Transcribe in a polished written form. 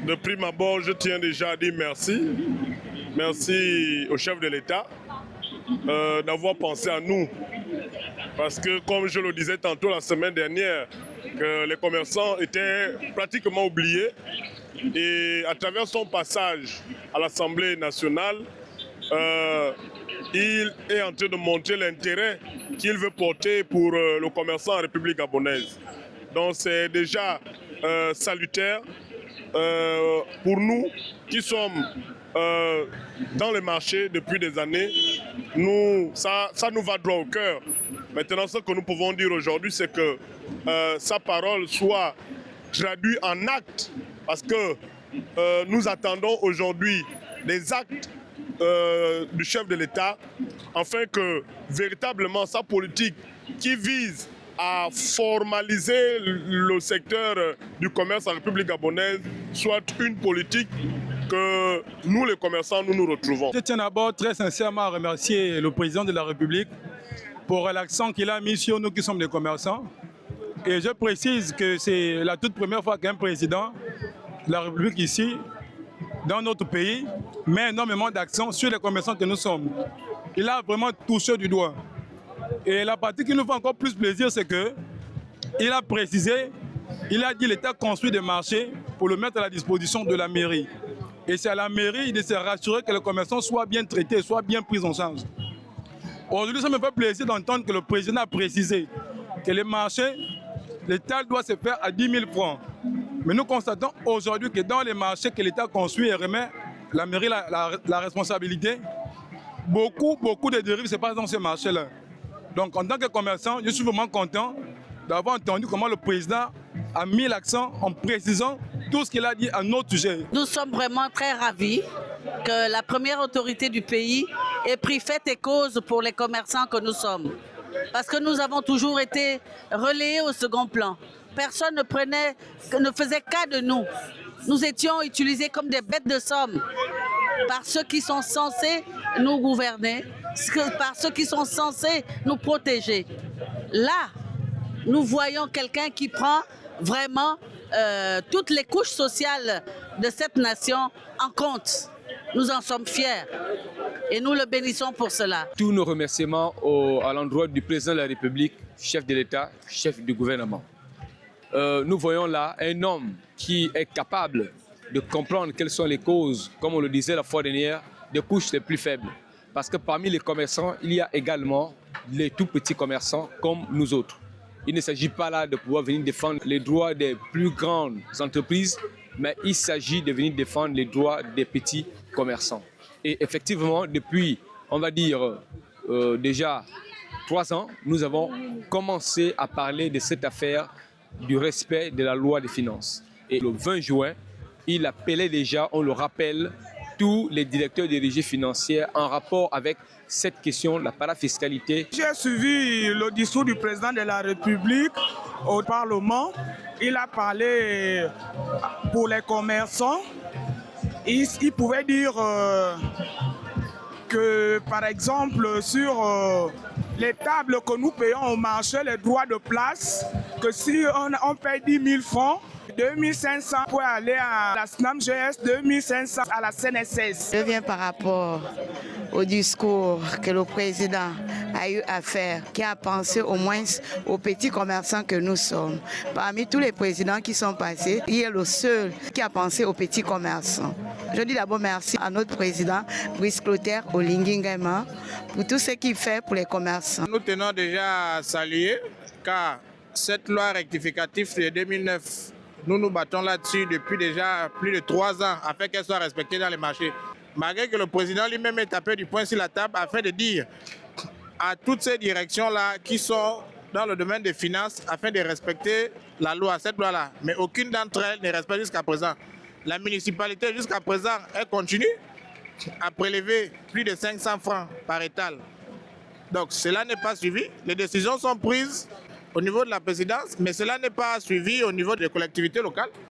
De prime abord, je tiens déjà à dire merci. Merci au chef de l'État d'avoir pensé à nous. Parce que, comme je le disais tantôt la semaine dernière, que les commerçants étaient pratiquement oubliés. Et à travers son passage à l'Assemblée nationale, il est en train de montrer l'intérêt qu'il veut porter pour le commerçant en République gabonaise. Donc c'est déjà salutaire pour nous qui sommes dans le marché depuis des années. Ça nous va droit au cœur. Maintenant, ce que nous pouvons dire aujourd'hui, c'est que sa parole soit traduite en actes, parce que nous attendons aujourd'hui des actes du chef de l'État, afin que véritablement sa politique qui vise à formaliser le secteur du commerce en République gabonaise soit une politique que nous, les commerçants, nous retrouvons. Je tiens d'abord très sincèrement à remercier le président de la République pour l'accent qu'il a mis sur nous qui sommes des commerçants. Et je précise que c'est la toute première fois qu'un président de la République ici, dans notre pays, met énormément d'accent sur les commerçants que nous sommes. Il a vraiment touché du doigt. Et la partie qui nous fait encore plus plaisir, c'est qu'il a précisé, il a dit l'État construit des marchés pour le mettre à la disposition de la mairie. Et c'est à la mairie de se rassurer que les commerçants soient bien traités, soient bien pris en charge. Aujourd'hui, ça me fait plaisir d'entendre que le président a précisé que les marchés, l'État doit se faire à 10 000 francs. Mais nous constatons aujourd'hui que dans les marchés que l'État construit et remet la mairie la responsabilité, beaucoup de dérives se passent dans ces marchés-là. Donc en tant que commerçant, je suis vraiment content d'avoir entendu comment le président a mis l'accent en précisant tout ce qu'il a dit à notre sujet. Nous sommes vraiment très ravis que la première autorité du pays ait pris fait et cause pour les commerçants que nous sommes. Parce que nous avons toujours été relayés au second plan. Personne ne faisait cas de nous. Nous étions utilisés comme des bêtes de somme par ceux qui sont censés nous gouverner, par ceux qui sont censés nous protéger. Là, nous voyons quelqu'un qui prend vraiment toutes les couches sociales de cette nation en compte. Nous en sommes fiers et nous le bénissons pour cela. Tous nos remerciements à l'endroit du président de la République, chef de l'État, chef du gouvernement. Nous voyons là un homme qui est capable de comprendre quelles sont les causes, comme on le disait la fois dernière, des couches les plus faibles. Parce que parmi les commerçants, il y a également les tout petits commerçants comme nous autres. Il ne s'agit pas là de pouvoir venir défendre les droits des plus grandes entreprises, mais il s'agit de venir défendre les droits des petits commerçants. Et effectivement, depuis, on va dire, déjà 3 ans, nous avons commencé à parler de cette affaire du respect de la loi des finances. Et le 20 juin, il appelait déjà, on le rappelle, tous les directeurs des régies financières en rapport avec cette question, la parafiscalité. J'ai suivi le discours du président de la République au Parlement. Il a parlé pour les commerçants. Il pouvait dire que, par exemple, sur les tables que nous payons au marché, les droits de place, que si on paye 10 000 francs, 2500 pour aller à la SNAM-GS, 2500 à la CNSS. Je viens par rapport au discours que le président a eu à faire, qui a pensé au moins aux petits commerçants que nous sommes. Parmi tous les présidents qui sont passés, il est le seul qui a pensé aux petits commerçants. Je dis d'abord merci à notre président, Brice Clotaire Olingi Nguema, pour tout ce qu'il fait pour les commerçants. Nous tenons déjà à saluer, car cette loi rectificative de 2009, nous nous battons là-dessus depuis déjà plus de 3 ans afin qu'elle soit respectée dans les marchés. Malgré que le président lui-même ait tapé du poing sur la table afin de dire à toutes ces directions-là qui sont dans le domaine des finances afin de respecter la loi, cette loi-là. Mais aucune d'entre elles ne respecte jusqu'à présent. La municipalité jusqu'à présent, elle continue à prélever plus de 500 francs par étal. Donc cela n'est pas suivi. Les décisions sont prises au niveau de la présidence, mais cela n'est pas suivi au niveau des collectivités locales.